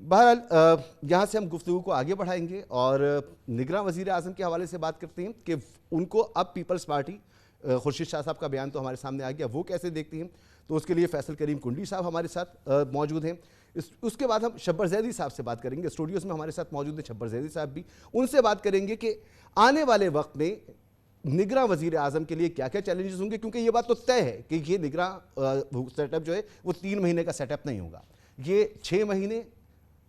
بہرحال یہاں سے ہم گفتگو کو آگے بڑھائیں گے اور نگراں وزیر اعظم کے حوالے سے بات کرتے ہیں کہ ان کو اب پیپلز پارٹی، خورشید شاہ صاحب کا بیان تو ہمارے سامنے آ گیا، وہ کیسے دیکھتی ہیں، تو اس کے لیے فیصل کریم کنڈی صاحب ہمارے ساتھ موجود ہیں. اس کے بعد ہم شبر زیدی صاحب سے بات کریں گے، اسٹوڈیوز میں ہمارے ساتھ موجود ہیں شبر زیدی صاحب بھی، ان سے بات کریں گے کہ آنے والے وقت میں نگراں وزیر اعظم کے لیے کیا کیا چیلنجز ہوں گے، کیونکہ یہ بات تو طے ہے کہ یہ نگراں سیٹ اپ جو ہے وہ 3 مہینے کا سیٹ اپ نہیں ہوگا، یہ 6 مہینے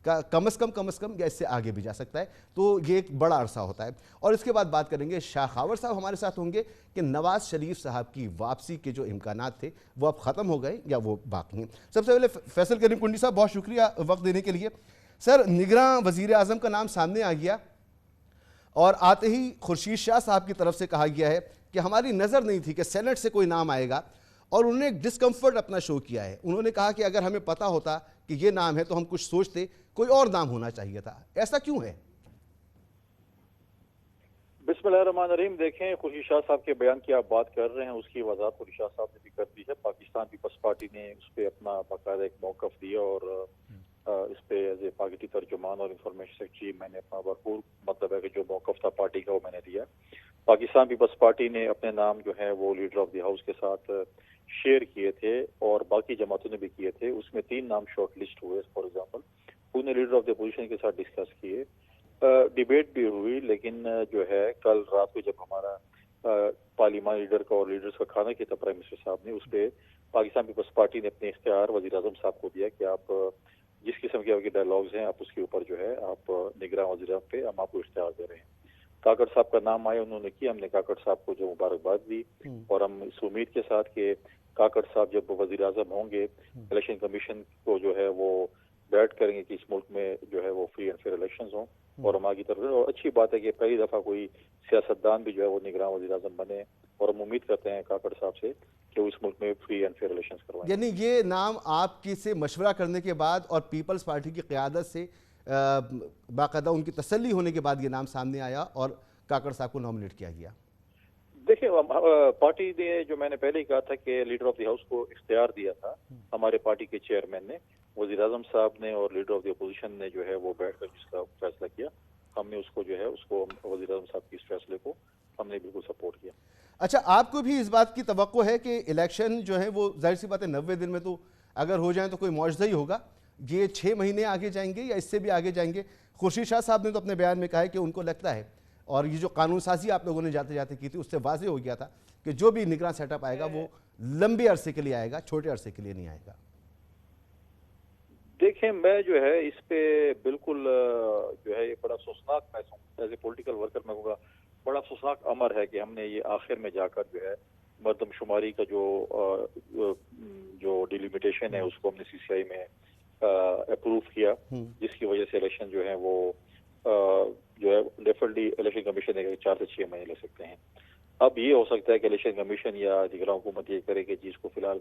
کا کم از کم یا اس سے آگے بھی جا سکتا ہے، تو یہ ایک بڑا عرصہ ہوتا ہے. اور اس کے بعد بات کریں گے شاہ خاور صاحب ہمارے ساتھ ہوں گے کہ نواز شریف صاحب کی واپسی کے جو امکانات تھے وہ اب ختم ہو گئے یا وہ باقی ہیں. سب سے پہلے فیصل کریم کنڈی صاحب، بہت شکریہ وقت دینے کے لیے. سر، نگراں وزیر اعظم کا نام سامنے آ گیا اور آتے ہی خورشید شاہ صاحب کی طرف سے کہا گیا ہے کہ ہماری نظر نہیں تھی کہ سینٹ سے کوئی نام آئے گا، اور انہوں نے ایک ڈسکمفرٹ اپنا شو کیا ہے. انہوں نے کہا کہ اگر ہمیں پتا ہوتا کہ یہ نام ہے تو ہم کچھ سوچتے، کوئی اور نام ہونا چاہیے تھا. ایسا کیوں ہے؟ بسم اللہ الرحمن الرحیم. دیکھیں، خورشید شاہ صاحب کے بیان کی آپ بات کر رہے ہیں، اس کی وضاحت خورشید شاہ صاحب نے بھی کر دی ہے. پاکستان پیپلز پارٹی نے اس پہ اپنا باقاعدہ ایک موقف دیا اور اس پہ ایز اے پاکستانی ترجمان اور انفارمیشن سیکرٹری میں نے اپنا بھرپور مطلب ہے کہ جو موقف تھا پارٹی کا وہ میں نے دیا. پاکستان پیپلز پارٹی نے اپنے نام جو ہے وہ لیڈر آف دی ہاؤس کے ساتھ شیئر کیے تھے اور باقی جماعتوں نے بھی کیے تھے. اس میں 3 نام شارٹ لسٹ ہوئے. فار ایگزامپل انہوں نے لیڈر آف دی اپوزیشن کے ساتھ ڈسکس کیے، ڈیبیٹ بھی ہوئی، لیکن جو ہے کل رات کو جب ہمارا پارلیمان لیڈر کا اور لیڈرز کا کھانا کیا تھا پرائم منسٹر صاحب نے، اس پہ پاکستان پیپلز پارٹی نے اپنے اختیار وزیر اعظم صاحب کو دیا کہ آپ جس قسم کے آپ کے ڈائلاگز ہیں آپ اس کے اوپر جو ہے آپ نگراں وزیر اعظم پہ ہم آپ کو اختیار دے رہے ہیں. کاکڑ صاحب کا نام آیا، انہوں نے کیا، ہم نے کاکڑ صاحب کو جو مبارکباد دی اور ہم اس امید کے ساتھ کہ کاکڑ صاحب جب وزیر اعظم ہوں گے الیکشن کمیشن کو جو ہے وہ بیٹ کریں گے کہ اس ملک میں جو ہے وہ فری اینڈ فیئر الیکشنز ہوں اور ہم آگے طرف. اور اچھی بات ہے کہ پہلی دفعہ کوئی سیاستدان بھی جو ہے وہ نگراں وزیر اعظم بنے اور ہم امید کرتے ہیں کاکڑ صاحب سے کہ وہ اس ملک میں فری اینڈ فیئر الیکشنز کروائیں. یعنی یہ نام آپ کی سے مشورہ کرنے کے بعد اور پیپلز پارٹی کی قیادت سے باقاعدہ ان کی تسلی ہونے کے بعد یہ نام سامنے آیا اور کاکڑ صاحب کو نامنیٹ کیا گیا؟ دیکھیں، پارٹی نے جو میں نے پہلے ہی کہا تھا کہ لیڈر آف دی ہاؤس کو اختیار دیا تھا ہمارے پارٹی کے چیئرمین نے، وزیر اعظم صاحب نے اور لیڈر آف دی اپوزیشن نے جو ہے وہ بیٹھ کر جس کا فیصلہ کیا، ہم نے اس کو جو ہے اس کو وزیر اعظم صاحب کی اس فیصلے کو ہم نے بالکل سپورٹ کیا. اچھا، آپ کو بھی اس بات کی توقع ہے کہ الیکشن جو ہے وہ ظاہر سی بات ہے 90 دن میں تو اگر ہو جائیں تو کوئی معجزہ ہی ہوگا، یہ 6 مہینے آگے جائیں گے یا اس سے بھی آگے جائیں گے؟ خورشید شاہ صاحب نے تو اپنے بیان میں کہا ہے کہ ان کو لگتا ہے، اور یہ جو قانون سازی آپ لوگوں نے جاتے جاتے کی تھی اس سے واضح ہو گیا تھا کہ جو بھی نگراں سیٹ اپ آئے گا وہ لمبے عرصے کے لیے آئے گا، چھوٹے عرصے کے لیے نہیں آئے گا. دیکھیں، میں جو ہے اس پہ بالکل جو ہے یہ بڑا افسوسناک محسوس ایز اے پولیٹیکل ورکر میں ہوگا، بڑا افسوسناک امر ہے کہ ہم نے یہ آخر میں جا کر جو ہے مردم شماری کا جو ڈیلیمیٹیشن ہے اس کو ہم نے سی سی آئی میں اپروو کیا، جس کی وجہ سے الیکشن جو ہے وہ جو ہے ڈیفینیٹلی الیکشن کمیشن 4 سے 6 مہینے لے سکتے ہیں. اب یہ ہو سکتا ہے کہ الیکشن کمیشن یا نگراں حکومت یہ کرے کہ جس کو فی الحال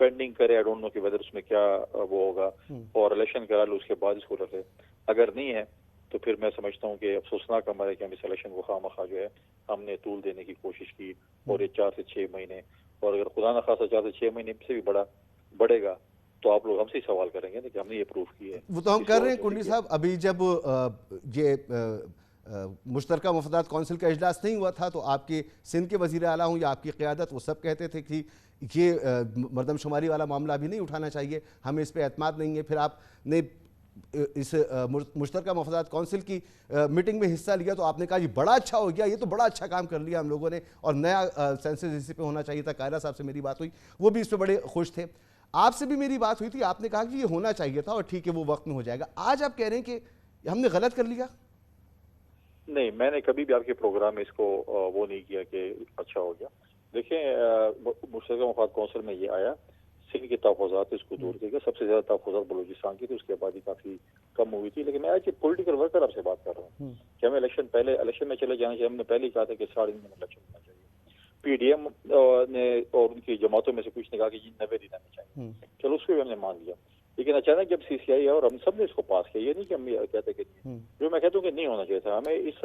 پینڈنگ کرے، آئی ڈونٹ نو کہ ویدر اس میں کیا وہ ہوگا، اور الیکشن کرا لو اس کے بعد اس کو رکھے. اگر نہیں ہے تو پھر میں سمجھتا ہوں کہ افسوسناک ہمارے کہ ہم اس الیکشن کو خواہ مخواہ جو ہے ہم نے طول دینے کی کوشش کی اور یہ 4 سے 6 مہینے، اور اگر خدا نخواستہ 4 سے 6 مہینے سے بھی بڑھے گا تو آپ لوگ ہم سے سوال کریں گے کہ ہم نے یہ پروف کی ہے. وہ تو ہم کر رہے ہیں کنڈی صاحب. ابھی جب یہ مشترکہ مفادات کونسل کا اجلاس نہیں ہوا تھا تو آپ کے سندھ کے وزیر اعلیٰ ہوں یا آپ کی قیادت، وہ سب کہتے تھے کہ یہ مردم شماری والا معاملہ بھی نہیں اٹھانا چاہیے، ہمیں اس پہ اعتماد نہیں ہے. پھر آپ نے اس مشترکہ مفادات کونسل کی میٹنگ میں حصہ لیا تو آپ نے کہا یہ بڑا اچھا ہو گیا، یہ تو بڑا اچھا کام کر لیا ہم لوگوں نے، اور نیا سینسس اسی پہ ہونا چاہیے تھا. قائرہ صاحب سے میری بات ہوئی، وہ بھی اس پہ بڑے خوش تھے. آپ سے بھی میری بات ہوئی تھی، آپ نے کہا کہ یہ ہونا چاہیے تھا اور ٹھیک ہے وہ وقت میں ہو جائے گا. آج آپ کہہ رہے ہیں کہ ہم نے غلط کر لیا؟ نہیں، میں نے کبھی بھی آپ کے پروگرام میں اس کو وہ نہیں کیا کہ اچھا ہو گیا. دیکھیں، مشترکہ مفاد کونسل میں یہ آیا، سندھ کے تحفظات اس کو دور کیا گیا. سب سے زیادہ تحفظات بلوچستان کی تھی، اس کی آبادی کافی کم ہوئی تھی. لیکن میں آج پولیٹیکل ورکر آپ سے بات کر رہا ہوں کہ ہمیں الیکشن میں چلے جانا چاہیے. ہم نے پہلے ہی کہا تھا کہ 3.5 دن میں الیکشن ہونا چاہیے. پی ڈی ایم نے اور ان کی جماعتوں میں سے کچھ نے کہا کہ 90 دن میں چاہیے. چلو اس کو بھی ہم نے مان لیا. لیکن اچانک جب سی سی آئی ہے اور ہم سب نے اس کو پاس کیا، یہ نہیں کہ ہم کہتے کہ جو میں کہتا ہوں کہ نہیں ہونا چاہیے تھا. ہمیں اس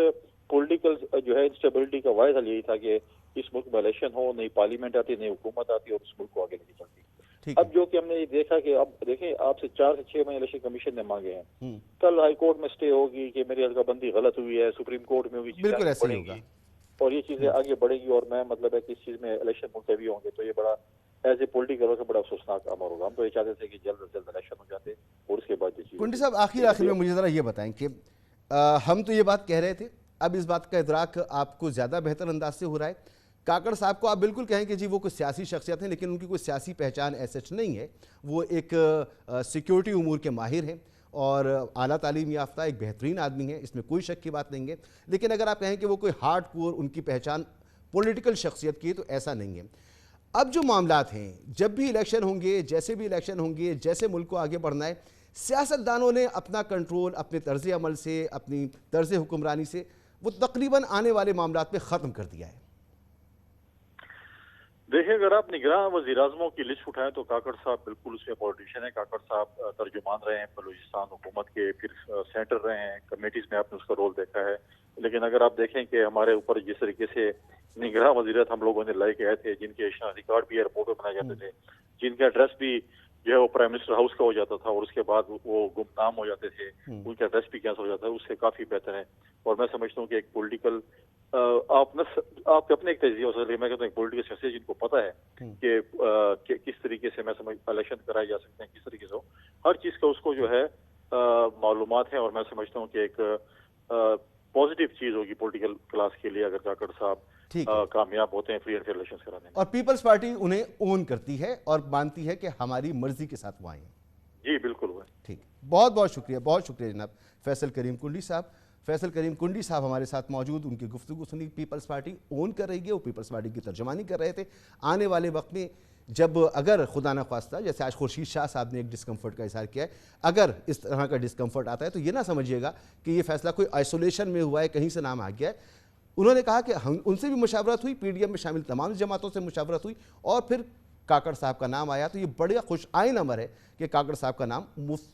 پولیٹیکل جو ہے انسٹیبلٹی کا واحد حل یہی تھا کہ اس ملک میں الیکشن ہو، نئی پارلیمنٹ آتی، نئی حکومت آتی اور اس ملک کو آگے لے کے چلتی. اب جو کہ ہم نے یہ دیکھا کہ اب دیکھیں آپ سے 4 سے 6 مہینے الیکشن کمیشن نے مانگے ہیں، کل ہائی کورٹ میں سٹے ہوگی کہ میری حلقہ بندی غلط ہوئی ہے، سپریم کورٹ میں ہوگی، بالکل ایسے ہی ہوگا اور یہ چیزیں آگے بڑھے گی، اور میں مطلب ہے کہ اس چیز میں الیکشن ملتوی ہوں گے تو یہ بڑا ایز اے پولیٹیکل کا بڑا افسوسناک امر ہوگا۔ ہم تو یہ چاہتے تھے کہ جلد از جلد الیکشن ہو جاتے اور اس کے بعد یہ چیز۔ کنڈی صاحب آخر میں مجھے ذرا یہ بتائیں کہ ہم تو یہ بات کہہ رہے تھے، اب اس بات کا ادراک آپ کو زیادہ بہتر انداز سے ہو رہا ہے۔ کاکڑ صاحب کو آپ بالکل کہیں کہ جی وہ کوئی سیاسی شخصیت ہیں، لیکن ان کی کوئی سیاسی پہچان ایسٹ نہیں ہے، وہ ایک سیکیورٹی امور کے ماہر ہیں اور اعلیٰ تعلیم یافتہ ایک بہترین آدمی ہے، اس میں کوئی شک کی بات نہیں ہے، لیکن اگر آپ کہیں کہ وہ کوئی ہارڈ کور ان کی پہچان پولیٹیکل شخصیت کی ہے تو ایسا نہیں ہے۔ اب جو معاملات ہیں، جب بھی الیکشن ہوں گے، جیسے بھی الیکشن ہوں گے، جیسے ملک کو آگے بڑھنا ہے، سیاستدانوں نے اپنا کنٹرول اپنے طرز عمل سے، اپنی طرز حکمرانی سے وہ تقریباً آنے والے معاملات پہ ختم کر دیا ہے۔ دیکھیں اگر آپ نگراں وزیر اعظموں کی لسٹ اٹھائیں تو کاکڑ صاحب بالکل اس میں پولیٹیشین ہیں۔ کاکڑ صاحب ترجمان رہے ہیں بلوچستان حکومت کے، پھر سینٹر رہے ہیں، کمیٹیز میں آپ نے اس کا رول دیکھا ہے۔ لیکن اگر آپ دیکھیں کہ ہمارے اوپر جس طریقے سے نگراں وزیرت ہم لوگوں نے لائے گئے تھے، جن کے شناختی کارڈ بھی ایئرپورٹ پہ بنائے جاتے تھے، جن کا ایڈریس بھی جو ہے وہ پرائم منسٹر ہاؤس کا ہو جاتا تھا اور اس کے بعد وہ گمنام ہو جاتے تھے، ان کا ایڈریس بھی کینسل ہو جاتا ہے، اس سے کافی بہتر ہے۔ اور میں سمجھتا ہوں کہ ایک پولیٹیکل آپ اپنے ایک تجزیہ ہو سکتے ہیں، میں کہتا ہوں ایک پولیٹیکل شخصیت جن کو پتہ ہے کہ کس طریقے سے میں سمجھ الیکشن کرائے جا سکتے ہیں، کس طریقے سے ہو، ہر چیز کا اس کو جو ہے معلومات ہیں، اور میں سمجھتا ہوں کہ ایک پازیٹیو چیز ہوگی پولیٹیکل کلاس کے لیے اگر کاکڑ صاحب کامیاب ہوتے ہیں فری اینڈ فیئر الیکشن کرانے میں۔ اور پیپلز پارٹی انہیں اون کرتی ہے اور مانتی ہے کہ ہماری مرضی کے ساتھ وہ آئیں۔ جی بالکل وہ ٹھیک، بہت بہت شکریہ جناب فیصل کریم کنڈی صاحب۔ فیصل کریم کنڈی صاحب ہمارے ساتھ موجود، ان کی گفتگو سنی۔ پیپلز پارٹی اون کر رہی ہے، وہ پیپلز پارٹی کی ترجمانی کر رہے تھے۔ آنے والے وقت میں جب اگر خدا نخواستہ جیسے آج خورشید شاہ صاحب نے ایک ڈسکمفرٹ کا اظہار کیا ہے، اگر اس طرح کا ڈسکمفرٹ آتا ہے تو یہ نہ سمجھیے گا کہ یہ فیصلہ کوئی آئسولیشن میں ہوا ہے، کہیں سے نام آ گیا ہے۔ انہوں نے کہا کہ ان سے بھی مشاورت ہوئی، پی ڈی ایم میں شامل تمام جماعتوں سے مشاورت ہوئی، اور پھر کاکڑ صاحب کا نام آیا، تو یہ بڑے خوش آئین امر ہے کہ کاکڑ صاحب کا نام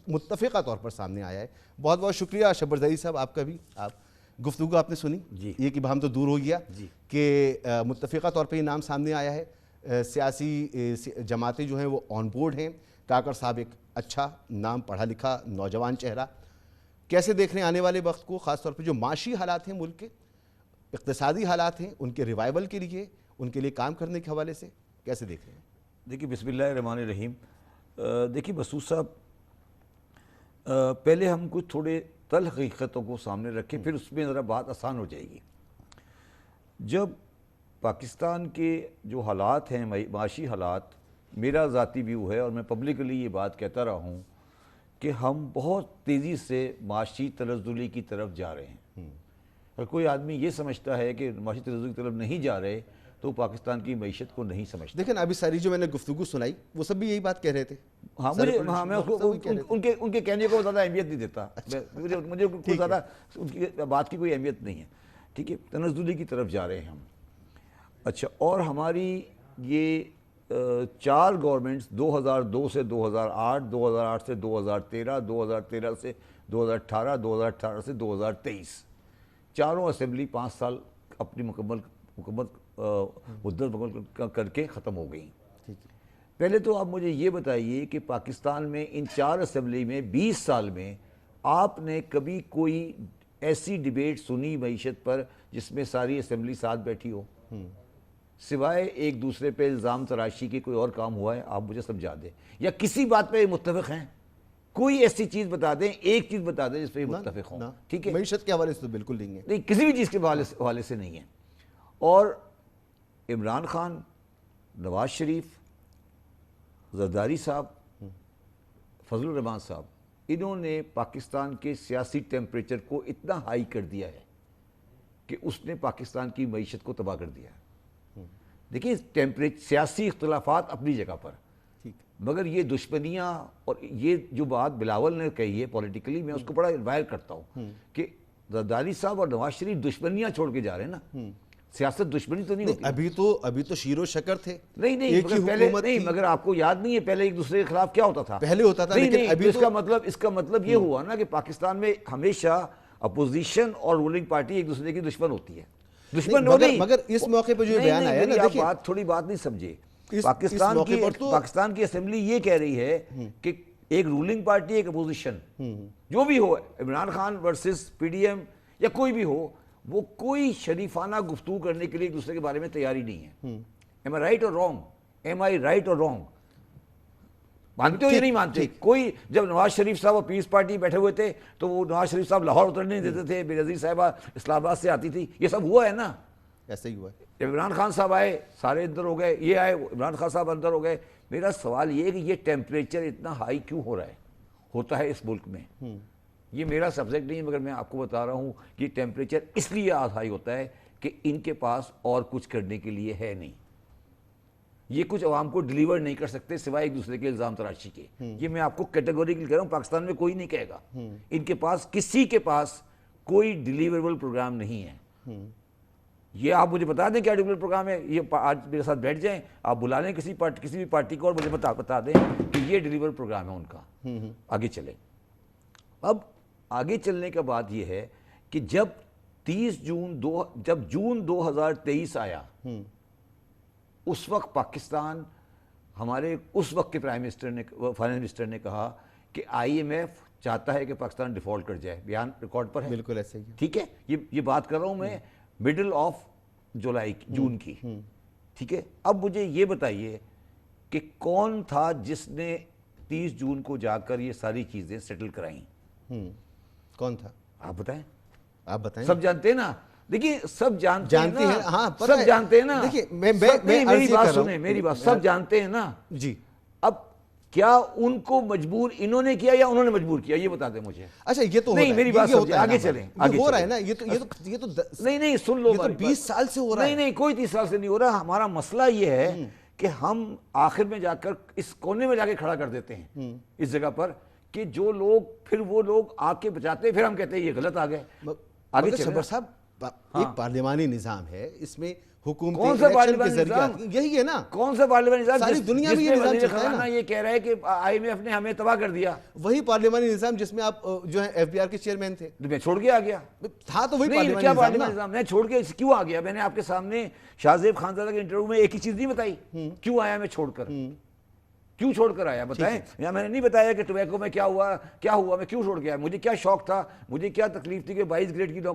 متفقہ طور پر سامنے آیا ہے۔ بہت بہت شکریہ شبر ظہیر صاحب، آپ کا بھی۔ آپ گفتگو آپ نے سنی، یہ کہ ہم تو دور ہو گیا کہ متفقہ طور پہ یہ نام سامنے آیا ہے، سیاسی جماعتیں جو ہیں وہ آن بورڈ ہیں۔ کاکڑ صاحب ایک اچھا نام، پڑھا لکھا نوجوان چہرہ۔ کیسے دیکھ رہے ہیں آنے والے وقت کو، خاص طور پہ جو معاشی حالات ہیں ملک کے، اقتصادی حالات ہیں، ان کے ریوائول کے لیے، ان کے لیے کام کرنے کے حوالے سے کیسے دیکھ رہے ہیں؟ دیکھیے بسم اللہ الرحمن الرحیم۔ دیکھیے مسعود صاحب، پہلے ہم کچھ تھوڑے تلخ حقیقتوں کو سامنے رکھیں، پھر اس میں ذرا بات آسان ہو جائے گی۔ جب پاکستان کے جو حالات ہیں، معاشی حالات، میرا ذاتی ویو ہے اور میں پبلکلی یہ بات کہتا رہا ہوں کہ ہم بہت تیزی سے معاشی تنزلی کی طرف جا رہے ہیں۔ اگر کوئی آدمی یہ سمجھتا ہے کہ معاشی تنزل کی طرف نہیں جا رہے تو پاکستان کی معیشت کو نہیں سمجھتا۔ دیکھیں ابھی ساری جو میں نے گفتگو سنائی وہ سب بھی یہی بات کہہ رہے تھے۔ میں ان کے کہنے کو زیادہ اہمیت نہیں دیتا، مجھے زیادہ ان کی بات کی کوئی اہمیت نہیں ہے، ٹھیک ہے۔ تنزلی کی طرف جا رہے ہیں ہم۔ اچھا، اور ہماری یہ 4 گورنمنٹس 2002 سے 2008، 2008 سے 2013، 2013 سے 2018، 2018 سے 2023، چاروں اسمبلی 5 سال اپنی مکمل مدت مکمل کر کے ختم ہو گئیں۔ پہلے تو آپ مجھے یہ بتائیے کہ پاکستان میں ان 4 اسمبلی میں 20 سال میں آپ نے کبھی کوئی ایسی ڈیبیٹ سنی معیشت پر جس میں ساری اسمبلی ساتھ بیٹھی ہو؟ سوائے ایک دوسرے پہ الزام تراشی کے کوئی اور کام ہوا ہے؟ آپ مجھے سمجھا دیں، یا کسی بات پہ متفق ہیں؟ کوئی ایسی چیز بتا دیں، ایک چیز بتا دیں جس پہ متفق ہوں، ٹھیک ہے؟ معیشت کے حوالے سے تو بالکل نہیں ہے، نہیں، کسی بھی چیز کے حوالے سے نہیں ہے۔ اور عمران خان، نواز شریف، زرداری صاحب، فضل الرحمان صاحب، انہوں نے پاکستان کے سیاسی ٹیمپریچر کو اتنا ہائی کر دیا ہے کہ اس نے پاکستان کی معیشت کو تباہ کر دیا ہے۔ دیکھیے سیاسی اختلافات اپنی جگہ پر، مگر یہ دشمنیاں، اور یہ جو بات بلاول نے کہی ہے پولیٹیکلی، میں اس کو بڑا ایڈمائر کرتا ہوں کہ زرداری صاحب اور نواز شریف دشمنیاں چھوڑ کے جا رہے ہیں نا۔ سیاست دشمنی تو نہیں ہوتی۔ ابھی تو شیر و شکر تھے، نہیں، مگر آپ کو یاد نہیں ہے پہلے ایک دوسرے کے خلاف کیا ہوتا تھا؟ پہلے ہوتا تھا، لیکن ابھی اس کا مطلب یہ ہوا نا کہ پاکستان میں ہمیشہ اپوزیشن اور رولنگ پارٹی ایک دوسرے کی دشمن ہوتی ہے۔ دشمن مگر اس موقع پہ جو بیان آیا نا، آپ تھوڑی بات نہیں سمجھے۔ پاکستان کی اسمبلی یہ کہہ رہی ہے کہ ایک رولنگ پارٹی ایک اپوزیشن جو بھی ہو، Imran Khan versus P D M یا کوئی بھی ہو، وہ کوئی شریفانہ گفتگو کرنے کے لیے ایک دوسرے کے بارے میں تیاری نہیں ہے. ایم آئی رائٹ اور رانگ؟ ایم آئی رائٹ اور رانگ؟ مانتے ہو یا نہیں مانتے؟ کوئی جب نواز شریف صاحب اور پیس پارٹی بیٹھے ہوئے تھے تو وہ نواز شریف صاحب لاہور اترنے نہیں دیتے تھے، بےنظیر صاحبہ اسلام آباد سے آتی تھی، یہ سب ہوا ہے نا. ایسا ہی ہوا ہے. جب عمران خان صاحب آئے سارے اندر ہو گئے، یہ آئے عمران خان صاحب اندر ہو گئے. میرا سوال یہ ہے کہ یہ ٹیمپریچر اتنا ہائی کیوں ہو رہا ہے، ہوتا ہے اس ملک میں؟ یہ میرا سبجیکٹ نہیں ہے، مگر میں آپ کو بتا رہا ہوں کہ ٹیمپریچر اس لیے ہائی ہوتا ہے کہ ان کے پاس اور کچھ کرنے کے لیے ہے نہیں. یہ کچھ عوام کو ڈیلیور نہیں کر سکتے سوائے ایک دوسرے کے الزام تراشی کے. یہ میں آپ کو کیٹیگوریکلی کہہ رہا ہوں، پاکستان میں کوئی نہیں کہے گا. ان کے پاس کسی کے پاس کوئی ڈیلیوریبل پروگرام نہیں ہے. یہ آپ مجھے بتا دیں کیا ڈیلیوریبل پروگرام ہے. یہ آج میرے ساتھ بیٹھ جائیں، آپ بلا لیں کسی بھی پارٹی کو اور مجھے بتا دیں کہ یہ ڈیلیور پروگرام ہے ان کا. آگے چلیں. اب آگے چلنے کا بات یہ ہے کہ جب جون 2023 آیا، اس وقت پاکستان، ہمارے اس وقت کے فائنانس منسٹر نے کہا کہ آئی ایم ایف چاہتا ہے کہ پاکستان ڈیفالٹ کر جائے. بیان ریکارڈ پر ہے. بالکل ایسے ہی. ٹھیک ہے، یہ بات کر رہا ہوں میں مڈل آف جون کی. ٹھیک ہے. اب مجھے یہ بتائیے کہ کون تھا جس نے 30 جون کو جا کر یہ ساری چیزیں سیٹل کرائیں؟ کون تھا؟ آپ بتائیں. آپ بتائیں. سب جانتے ہیں نا. دیکھیے سب جانتے ہیں نا. ہاں سب جانتے ہیں نا. دیکھیے میری بات سنیں، میری بات، سب جانتے ہیں نا. جی. اب کیا ان کو مجبور انہوں نے کیا یا انہوں نے مجبور کیا، یہ بتا دیں مجھے. اچھا یہ تو نہیں، میری بات سمجھیں، آگے چلیں. ہو رہا ہے نا یہ تو نہیں سن لو. 20 سال سے ہو رہا ہے. نہیں کوئی 30 سال سے نہیں ہو رہا. ہمارا مسئلہ یہ ہے کہ ہم آخر میں جا کر اس کونے میں جا کے کھڑا کر دیتے ہیں اس جگہ پر کہ جو لوگ پھر وہ لوگ آ کے بچاتے ہیں، پھر ہم کہتے ہیں یہ غلط آ گئے. آگے شبر صاحب ایک پارلیمانی نظام ہے، اس میں حکومت کون سا پارلیمانی نظام؟ یہی ہے نا. کون سا پارلیمانی نظام؟ ساری دنیا میں یہ نظام چلتا ہے نا. یہ کہہ رہا ہے کہ آئی ایم ایف نے ہمیں تباہ کر دیا. وہی پارلیمانی نظام جس میں آپ جو ہیں ایف بی آر کے چیئرمین تھے. میں چھوڑ کے آ گیا. تھا تو وہی پارلیمانی نظام. میں چھوڑ کے کیوں آ گیا؟ میں نے آپ کے سامنے شاہ زیب خانزادہ کے انٹرویو میں ایک ہی چیز نہیں بتائی. کیوں آیا میں چھوڑ کر؟ کیوں چھوڑ کر آیا بتائیں. یا میں نے نہیں بتایا کہ ٹوبیکو میں کیا ہوا میں کیوں چھوڑ کے آیا، مجھے کیا شوق تھا، مجھے کیا تکلیف تھی کہ 22 گریڈ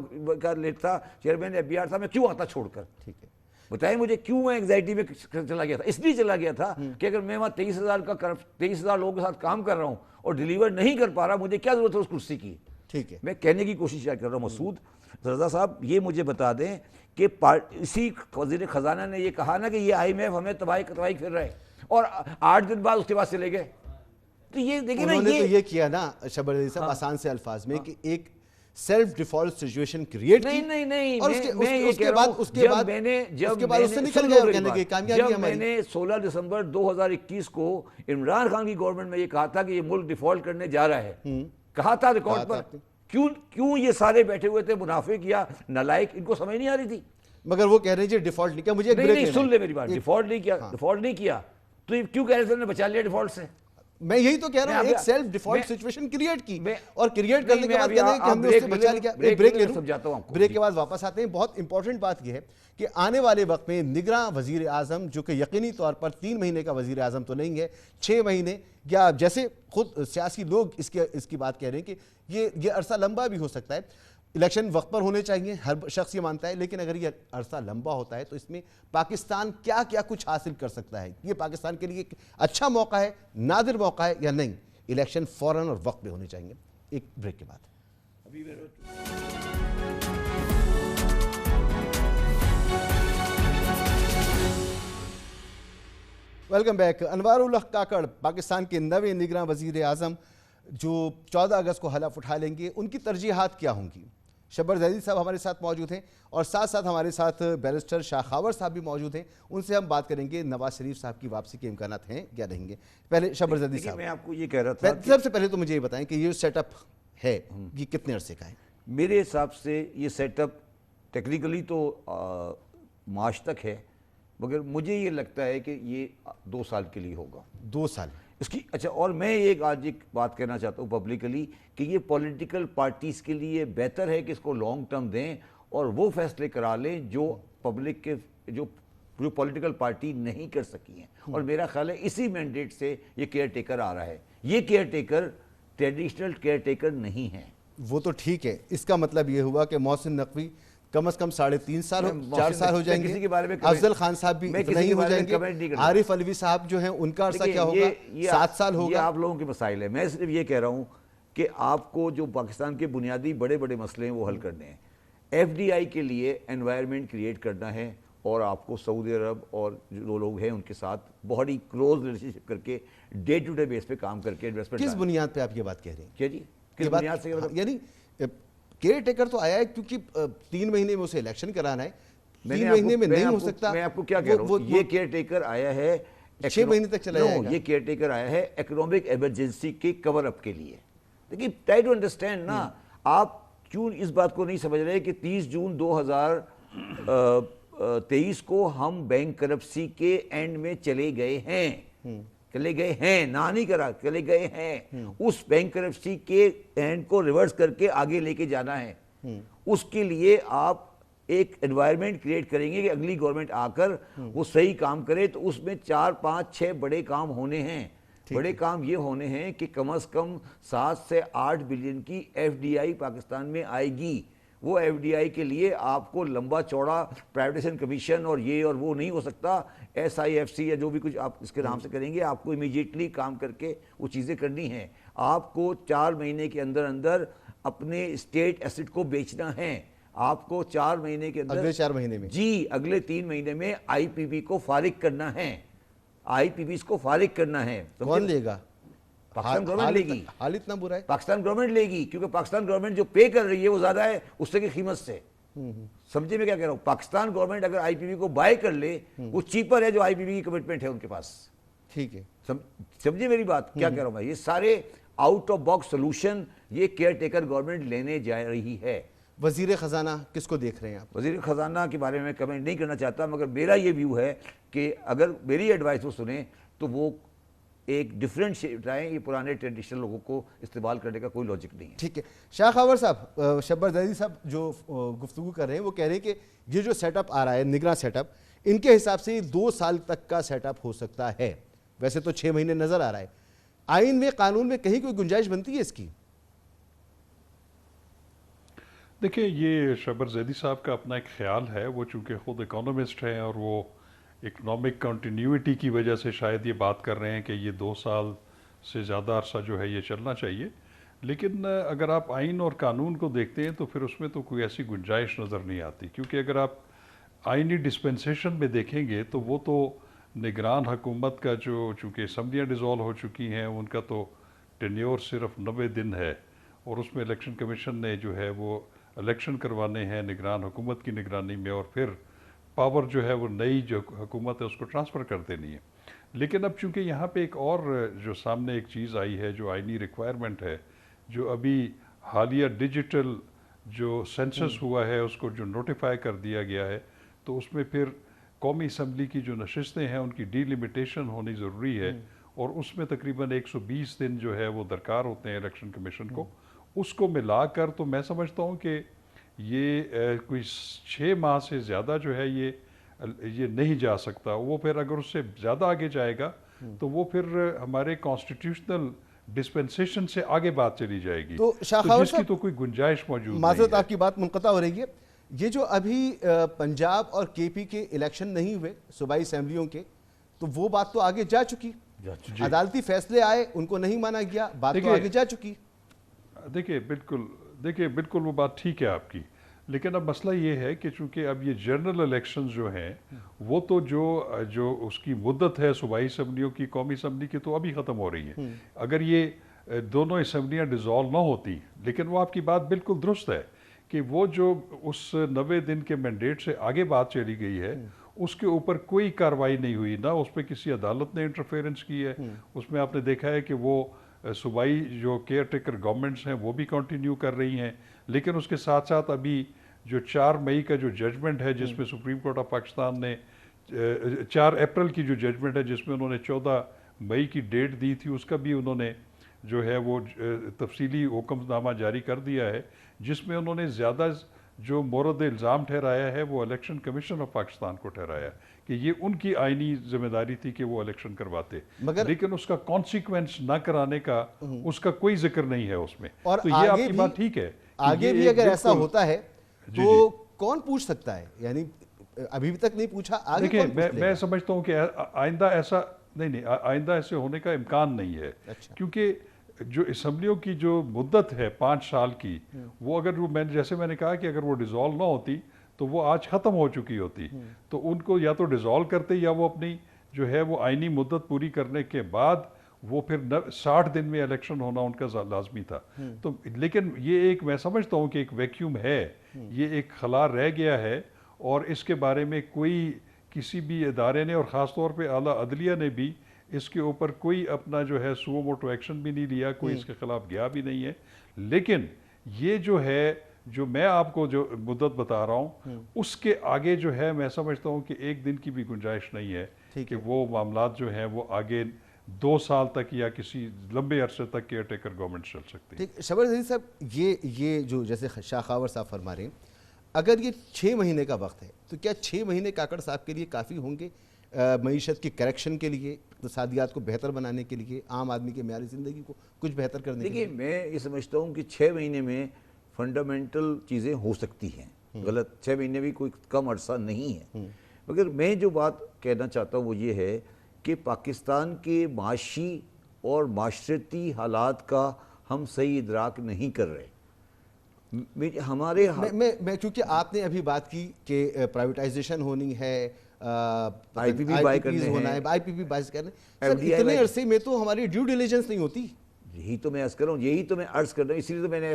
کا لیٹ تھا، چیئرمین ایف بی آر تھا، میں کیوں آتا چھوڑ کر. ٹھیک ہے. بتائیں مجھے کیوں میں انگزائٹی میں چلا گیا تھا. اس لیے چلا گیا تھا کہ اگر میں وہاں 23,000 لوگوں کے ساتھ کام کر رہا ہوں اور ڈیلیور نہیں کر پا رہا، مجھے کیا ضرورت ہے اس کرسی کی. ٹھیک ہے. میں کہنے کی کوشش کر رہا ہوں مسعود رضا صاحب، یہ مجھے بتا دیں کہ اسی وزیر خزانہ نے یہ کہا نا کہ یہ آئی ایم ایف ہمیں تباہی پھر رہا ہے، اور 8 دن بعد اس کے بعد چلے گئے. تو یہ دیکھیں نا، انہوں نے تو یہ کیا نا شبر علی صاحب آسان سے الفاظ میں کہ ایک سیلف ڈیفالٹ سچویشن کریٹ کی. نہیں اور اس کے بعد اس سے نکل گئے اور کہنے کی کامیابی ہماری. میں نے 16 دسمبر 2021 کو عمران خان کی گورنمنٹ میں یہ کہا تھا کہ یہ ملک ڈیفالٹ کرنے جا رہا ہے، کہا تھا ریکارڈ پر. کیوں یہ سارے بیٹھے ہوئے تھے منافق یا نالائق، ان کو سمجھ نہیں آ رہی تھی. مگر وہ کہہ رہے ہیں جی ڈیفالٹ نہیں کیا. مجھے نہیں سن لے میری بات. ڈیفالٹ نہیں کیا تو کیوں کہہ رہے تھے نے بچا لیا ڈیفالٹ سے. میں یہی تو کہہ رہا ہوں، ایک سیلف ڈیفالٹ سچویشن کریٹ کی اور کریٹ کرنے کے بعد کہتے ہیں کہ ہم نے اس سے بچا لیا. بریک لے لوں، بریک کے بعد واپس آتے ہیں. بہت امپورٹنٹ بات یہ ہے کہ آنے والے وقت میں نگراں وزیر اعظم، جو کہ یقینی طور پر 3 مہینے کا وزیر اعظم تو نہیں ہے، 6 مہینے یا جیسے خود سیاسی لوگ اس کی بات کہہ رہے ہیں کہ یہ عرصہ لمبا بھی ہو سکتا ہے. الیکشن وقت پر ہونے چاہیے، ہر شخص یہ مانتا ہے، لیکن اگر یہ عرصہ لمبا ہوتا ہے تو اس میں پاکستان کیا کچھ حاصل کر سکتا ہے. یہ پاکستان کے لیے ایک اچھا موقع ہے، نادر موقع ہے یا نہیں. الیکشن فوراً اور وقت پہ ہونے چاہیے. ایک بریک کے بعد ویلکم بیک. انوار الحق کاکڑ پاکستان کے نویں نگراں وزیر اعظم جو 14 اگست کو حلف اٹھا لیں گے، ان کی ترجیحات کیا ہوں گی؟ شبر زیدی صاحب ہمارے ساتھ موجود ہیں اور ساتھ ہمارے ساتھ بیرسٹر شاہ خاور صاحب بھی موجود ہیں. ان سے ہم بات کریں گے نواز شریف صاحب کی واپسی کے امکانات ہیں یا رہیں گے. پہلے شبر زیدی صاحب، میں آپ کو یہ کہہ رہا تھا، سب سے پہلے تو مجھے یہ بتائیں کہ یہ سیٹ اپ ہے یہ کتنے عرصے کا ہے؟ میرے حساب سے یہ سیٹ اپ ٹیکنیکلی تو مارچ تک ہے، مگر مجھے یہ لگتا ہے کہ یہ 2 سال کے لیے ہوگا. 2 سال اس کی. اچھا، اور میں آج ایک بات کہنا چاہتا ہوں پبلکلی کہ یہ پولیٹیکل پارٹیز کے لیے بہتر ہے کہ اس کو لانگ ٹرم دیں اور وہ فیصلے کرا لیں جو پبلک کے جو جو پولیٹیکل پارٹی نہیں کر سکی ہیں. اور میرا خیال ہے اسی مینڈیٹ سے یہ کیئر ٹیکر آ رہا ہے. یہ care taker traditional care taker نہیں ہے. وہ تو ٹھیک ہے, اس کا مطلب یہ ہوا کہ محسن نقوی کم از کم 3.5 سال 4 سال ہو جائیں گے, افضل خان صاحب بھی نہیں ہو جائیں گے, عارف علوی صاحب جو ہیں ان کا عرصہ کیا ہوگا, 7 سال ہوگا. یہ آپ لوگوں کے مسائل ہیں. میں صرف یہ کہہ رہا ہوں کہ آپ کو جو پاکستان کے بنیادی بڑے بڑے مسئلے ہیں وہ حل کرنے ہیں. ایف ڈی آئی کے لیے انوائرمنٹ کریٹ کرنا ہے, اور آپ کو سعودی عرب اور جو لوگ ہیں ان کے ساتھ بہت ہی کلوز ریلیشن شپ کر کے ڈے ٹو ڈے بیس پہ کام کر کے انویسٹمنٹ. کس بنیاد پہ آپ یہ بات کہہ رہے ہیں؟ کیا جی کس بنیاد سے؟ یعنی کیئر ٹیکر تو آیا ہے کیونکہ 3 مہینے میں اسے الیکشن کرانا ہے, 3 مہینے میں نہیں ہو سکتا. میں آپ کو کیا کہہ رہا ہوں, یہ کیئر ٹیکر آیا ہے 6 مہینے تک چلا جائے گا. یہ کیئر ٹیکر آیا ہے اکنامک ایمرجنسی کے کور اپ کے لیے. دیکھیے ٹرائی ٹو انڈرسٹینڈ نا, آپ کیوں اس بات کو نہیں سمجھ رہے کہ 30 جون 2023 کو ہم بینک کرپسی کے اینڈ میں چلے گئے ہیں, نہ نہیں کرا, چلے گئے ہیں. اس بینک کرپسی کے اینڈ کو ریورس کر کے آگے لے کے جانا ہے. اس کے لیے آپ ایک انوائرمنٹ کریٹ کریں گے کہ اگلی گورنمنٹ آ کر وہ صحیح کام کرے, تو اس میں 4 5 6 بڑے کام ہونے ہیں. بڑے کام یہ ہونے ہیں کہ کم از کم 7 سے 8 بلین کی ایف ڈی آئی پاکستان میں آئے گی. وہ ایف ڈی آئی کے لیے آپ کو لمبا چوڑا پرائیویٹائزیشن کمیشن اور یہ اور وہ نہیں ہو سکتا. ایس آئی ایف سی یا جو بھی کچھ آپ اس کے نام سے کریں گے, آپ کو امیجیٹلی کام کر کے وہ چیزیں کرنی ہیں. آپ کو 4 مہینے کے اندر اندر اپنے اسٹیٹ ایسٹ کو بیچنا ہے. آپ کو 4 مہینے کے اندر, اگلے 4 مہینے میں, جی اگلے 3 مہینے میں آئی پی بی کو فارغ کرنا ہے. آئی پی بیز کو فارغ کرنا ہے. کون لے گا؟ پاکستان گورنمنٹ لے گی. حال اتنا برا ہے, پاکستان گورنمنٹ لے گی, کیونکہ پاکستان گورنمنٹ جو پے کر رہی ہے وہ زیادہ ہے اس سے کی قیمت سے. سمجھے میں کیا کہہ رہا ہوں؟ پاکستان گورنمنٹ اگر آئی پی بی کو بائی کر لے, وہ چیپر ہے جو آئی پی بی کی کمٹمنٹ ہے ان کے پاس. ٹھیک ہے, سمجھے میری بات کیا کہہ رہا ہوں میں؟ یہ سارے آؤٹ آف باکس سولوشن یہ کیئر ٹیکر گورنمنٹ لینے جا رہی ہے. وزیر خزانہ کس کو دیکھ رہے ہیں آپ؟ وزیر خزانہ کے بارے میں کمنٹ نہیں کرنا چاہتا, مگر میرا یہ ویو ہے کہ اگر میری ایڈوائس وہ سنیں تو وہ ایک ڈیفرنٹ شیپ لائیں. یہ پرانے ٹریڈیشنل لوگوں کو استعمال کرنے کا کوئی لاجک نہیں ہے. ٹھیک ہے. شاہ خاور صاحب, شبر زیدی صاحب جو گفتگو کر رہے ہیں وہ کہہ رہے ہیں کہ یہ جو سیٹ اپ آ رہا ہے, نگراں سیٹ اپ, ان کے حساب سے 2 سال تک کا سیٹ اپ ہو سکتا ہے. ویسے تو 6 مہینے نظر آ رہا ہے. آئین میں, قانون میں کہیں کوئی گنجائش بنتی ہے اس کی؟ دیکھیں, یہ شبر زیدی صاحب کا اپنا ایک خیال ہے. وہ چونکہ خود اکانومسٹ ہیں اور وہ اکنامک کنٹینیوٹی کی وجہ سے شاید یہ بات کر رہے ہیں کہ یہ 2 سال سے زیادہ عرصہ جو ہے یہ چلنا چاہیے. لیکن اگر آپ آئین اور قانون کو دیکھتے ہیں تو پھر اس میں تو کوئی ایسی گنجائش نظر نہیں آتی, کیونکہ اگر آپ آئینی ڈسپنسیشن میں دیکھیں گے تو وہ تو نگران حکومت کا جو چونکہ اسمبلیاں ڈیزالو ہو چکی ہیں, ان کا تو ٹینیور صرف 90 دن ہے, اور اس میں الیکشن کمیشن نے جو ہے وہ الیکشن کروانے ہیں نگران حکومت کی نگرانی میں, اور پھر پاور جو ہے وہ نئی جو حکومت ہے اس کو ٹرانسفر کر دینی ہے. لیکن اب چونکہ یہاں پہ ایک اور جو سامنے ایک چیز آئی ہے جو آئینی ریکوائرمنٹ ہے, جو ابھی حالیہ ڈیجیٹل جو سینسس ہوا ہے اس کو جو نوٹیفائی کر دیا گیا ہے, تو اس میں پھر قومی اسمبلی کی جو نشستیں ہیں ان کی ڈی لمیٹیشن ہونی ضروری ہے, اور اس میں تقریباً 120 دن جو ہے وہ درکار ہوتے ہیں الیکشن کمیشن کو. اس کو ملا کر تو میں سمجھتا ہوں کہ یہ کوئی 6 ماہ سے زیادہ جو ہے یہ نہیں جا سکتا. وہ پھر اگر اس سے زیادہ آگے جائے گا تو وہ پھر ہمارے کانسٹیٹیوشنل ڈسپنسیشن سے آگے بات چلی جائے گی, تو شاہ خاور جس کی تو کوئی گنجائش موجود نہیں ہے. معذرت, آپ کی بات منقطع ہو رہی ہے. یہ جو ابھی پنجاب اور کے پی کے الیکشن نہیں ہوئے صوبائی اسمبلیوں کے, تو وہ بات تو آگے جا چکی. عدالتی فیصلے آئے, ان کو نہیں مانا گیا, بات تو آگے جا چکی. دیکھیں بالکل وہ بات ٹھیک ہے آپ کی, لیکن اب مسئلہ یہ ہے کہ چونکہ اب یہ جنرل الیکشنز جو ہیں وہ تو جو اس کی مدت ہے صوبائی اسمبلیوں کی, قومی اسمبلی کی, تو ابھی ختم ہو رہی ہے. اگر یہ دونوں اسمبلیاں ڈیزالو نہ ہوتی, لیکن وہ آپ کی بات بالکل درست ہے کہ وہ جو اس 90 دن کے مینڈیٹ سے آگے بات چلی گئی ہے اس کے اوپر کوئی کارروائی نہیں ہوئی, نہ اس پہ کسی عدالت نے انٹرفیرنس کی ہے. اس میں آپ نے دیکھا ہے کہ وہ صوبائی جو کیئر ٹیکر گورنمنٹس ہیں وہ بھی کنٹینیو کر رہی ہیں, لیکن اس کے ساتھ ساتھ ابھی جو 4 مئی کا جو ججمنٹ ہے جس میں سپریم کورٹ آف پاکستان نے 4 اپریل کی جو ججمنٹ ہے جس میں انہوں نے 14 مئی کی ڈیٹ دی تھی, اس کا بھی انہوں نے جو ہے وہ تفصیلی حکم نامہ جاری کر دیا ہے, جس میں انہوں نے زیادہ جو مورد الزام ٹھہرایا ہے وہ الیکشن کمیشن آف پاکستان کو ٹھہرایا ہے کہ یہ ان کی آئینی ذمہ داری تھی کہ وہ الیکشن کرواتے، لیکن اس کا کانسیکوینس نہ کرانے کا اس کا کوئی ذکر نہیں ہے اس میں. اور تو یہ آپ کی بات ٹھیک ہے. آگے بھی اگر ایسا ہوتا ہے تو کون پوچھ سکتا ہے؟ یعنی ابھی بھی تک نہیں پوچھا، آگے کون پوچھ لے گا؟ میں سمجھتا ہوں کہ آئندہ ایسا نہیں، آئندہ ایسے ہونے کا امکان نہیں ہے. کیونکہ جو اسمبلیوں کی جو مدت ہے 5 سال کی، وہ اگر جیسے میں نے کہا کہ اگر وہ ڈیزالو نہ ہوتی تو وہ آج ختم ہو چکی ہوتی. تو ان کو یا تو ڈیزالو کرتے یا وہ اپنی جو ہے وہ آئینی مدت پوری کرنے کے بعد وہ پھر 60 دن میں الیکشن ہونا ان کا لازمی تھا. تو لیکن یہ ایک میں سمجھتا ہوں کہ ایک ویکیوم ہے، یہ ایک خلا رہ گیا ہے، اور اس کے بارے میں کوئی کسی بھی ادارے نے اور خاص طور پہ اعلیٰ عدلیہ نے بھی اس کے اوپر کوئی اپنا جو ہے سو موٹو ایکشن بھی نہیں لیا، کوئی اس کے خلاف گیا بھی نہیں ہے. لیکن یہ جو ہے جو میں آپ کو جو مدت بتا رہا ہوں اس کے آگے جو ہے میں سمجھتا ہوں کہ ایک دن کی بھی گنجائش نہیں ہے کہ وہ معاملات جو ہیں وہ آگے 2 سال تک یا کسی لمبے عرصے تک کیئر ٹیکر گورنمنٹ چل سکتی ہے. شبر زیدی صاحب، یہ جو جیسے شاہ خاور صاحب فرما رہے ہیں، اگر یہ 6 مہینے کا وقت ہے تو کیا 6 مہینے کاکڑ صاحب کے لیے کافی ہوں گے معیشت کی کریکشن کے لیے، اقتصادیات کو بہتر بنانے کے لیے، عام آدمی کی معیاری زندگی کو کچھ بہتر کرنے کے لیے؟ دیکھیے میں یہ سمجھتا ہوں کہ 6 مہینے میں فنڈامنٹل چیزیں ہو سکتی ہیں، غلط 6 مہینے بھی کوئی کم عرصہ نہیں ہے. مگر میں جو بات کہنا چاہتا ہوں وہ یہ ہے کہ پاکستان کے معاشی اور معاشرتی حالات کا ہم صحیح ادراک نہیں کر رہے. ہمارے میں کیونکہ آپ نے ابھی بات کی کہ پرائیویٹائزیشن ہونی ہے، آئی پی پی بائی کرنے ہونا ہے، آئی پی پی بائی کرنے، اتنے عرصے میں تو ہماری ڈیو ڈیلیجنس نہیں ہوتی. یہی تو میں عرض کر رہا ہوں، یہی تو میں عرض کر رہا ہوں. اسی لیے تو میں نے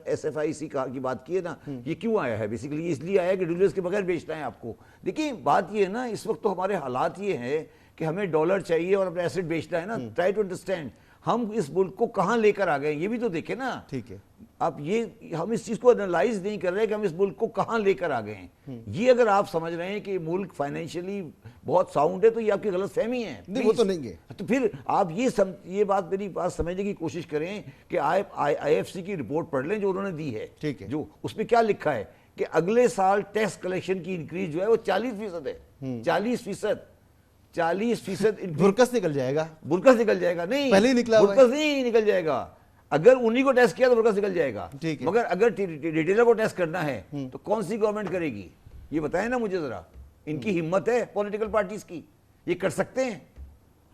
ایس ایف آئی سی کی بات کی ہے نا. یہ کیوں آیا ہے؟ بیسیکلی اس لیے آیا ہے کہ ڈیلیجنس کے بغیر بیچنا ہے آپ کو. دیکھیں بات یہ ہے نا، اس وقت تو ہمارے حالات یہ ہیں کہ ہمیں ڈالر چاہیے اور اپنا ایسٹ بیچنا ہے نا. ٹرائی ٹو انڈرسٹینڈ ہم اس ملک کو کہاں لے کر آ گئے، یہ بھی تو دیکھیں نا. ٹھیک ہے، اب یہ ہم اس چیز کو انالائز نہیں کر رہے کہ ہم اس ملک کو کہاں لے کر آ گئے ہیں. یہ اگر آپ سمجھ رہے ہیں کہ ملک فائنینشلی بہت ساؤنڈ ہے تو یہ آپ کی غلط فہمی ہے. نہیں وہ تو نہیں ہے. تو پھر آپ یہ بات میری بات سمجھنے کی کوشش کریں کہ آئی ایف سی کی رپورٹ پڑھ لیں جو انہوں نے دی ہے. ٹھیک ہے، جو اس میں کیا لکھا ہے کہ اگلے سال ٹیکس کلیکشن کی انکریز جو ہے وہ 40% ہے. 40% برکس نکل جائے گا. برکس نکل جائے گا نہیں، پہلے ہی نکلا ہوا ہے. برکس نہیں نکل جائے گا. اگر انہی کو ٹیسٹ کیا تو برکس نکل جائے گا. مگر اگر ریٹیلر کو ٹیسٹ کرنا ہے تو کون سی گورنمنٹ کرے گی؟ یہ بتائیں نا مجھے ذرا. ان کی ہمت ہے پولیٹیکل پارٹیز کی؟ یہ کر سکتے ہیں؟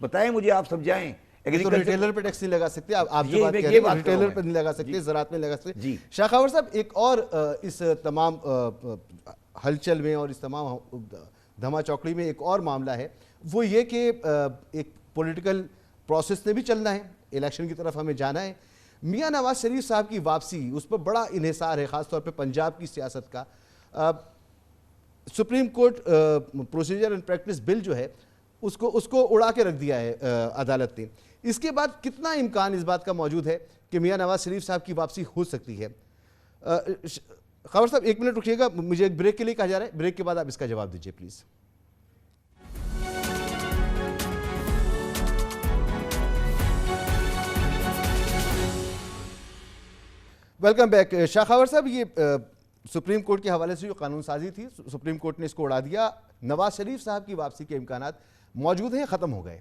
بتائیں مجھے، آپ سمجھائیں. ریٹیلر پہ ٹیکس نہیں لگا سکتے آپ جو بات کہہ رہے ہیں، ریٹیلر پہ نہیں لگا سکتے، زراعت میں لگا سکتے. شاہ خاور صاحب، ایک اور اس تمام ہلچل میں اور اس تمام دھما چوکڑی میں ایک اور معاملہ ہے، وہ یہ کہ ایک پولیٹیکل پروسیس نے بھی چلنا ہے، الیکشن کی طرف ہمیں جانا ہے. میاں نواز شریف صاحب کی واپسی، اس پر بڑا انحصار ہے خاص طور پہ پنجاب کی سیاست کا. Supreme court procedure and practice bill جو ہے اس کو اڑا کے رکھ دیا ہے عدالت نے. اس کے بعد کتنا امکان اس بات کا موجود ہے کہ میاں نواز شریف صاحب کی واپسی ہو سکتی ہے؟ خاور صاحب 1 منٹ رکیے گا، مجھے ایک بریک کے لیے کہا جا رہا ہے، بریک کے بعد آپ اس کا جواب دیجیے please. Welcome back. Shah Khawar صاحب، یہ سپریم کورٹ کے حوالے سے جو قانون سازی تھی، سپریم کورٹ نے اس کو اڑا دیا. نواز شریف صاحب کی واپسی کے امکانات موجود ہیں، ختم ہو گئے؟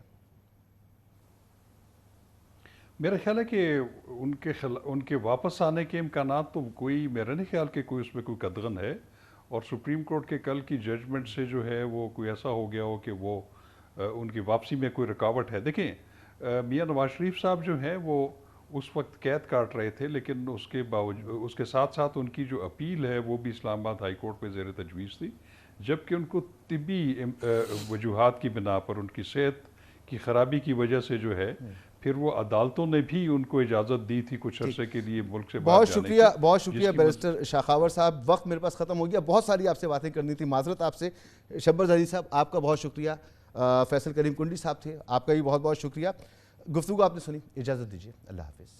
میرا خیال ہے کہ ان کے واپس آنے کے امکانات تو کوئی، میرا نہیں خیال کہ کوئی اس میں کوئی قدغن ہے. اور سپریم کورٹ کے کل کی ججمنٹ سے جو ہے وہ کوئی ایسا ہو گیا ہو کہ وہ ان کی واپسی میں کوئی رکاوٹ ہے. دیکھیں میاں نواز شریف صاحب جو ہیں وہ اس وقت قید کاٹ رہے تھے، لیکن اس کے ساتھ ساتھ ان کی جو اپیل ہے وہ بھی اسلام آباد ہائی کورٹ پہ زیر تجویز تھی، جبکہ ان کو طبی وجوہات کی بنا پر، ان کی صحت کی خرابی کی وجہ سے جو ہے پھر وہ عدالتوں نے بھی ان کو اجازت دی تھی کچھ عرصے کے لیے ملک سے باہر جانے کی. بہت شکریہ بیرسٹر شاہ خاور صاحب. وقت میرے پاس ختم ہو گیا، بہت ساری آپ سے باتیں کرنی تھی، معذرت آپ سے. شبر زیدی صاحب آپ کا بہت شکریہ. فیصل کریم کنڈی صاحب تھے، آپ کا بھی بہت بہت شکریہ. گفتگو آپ نے سنی، اجازت دیجیے، اللہ حافظ.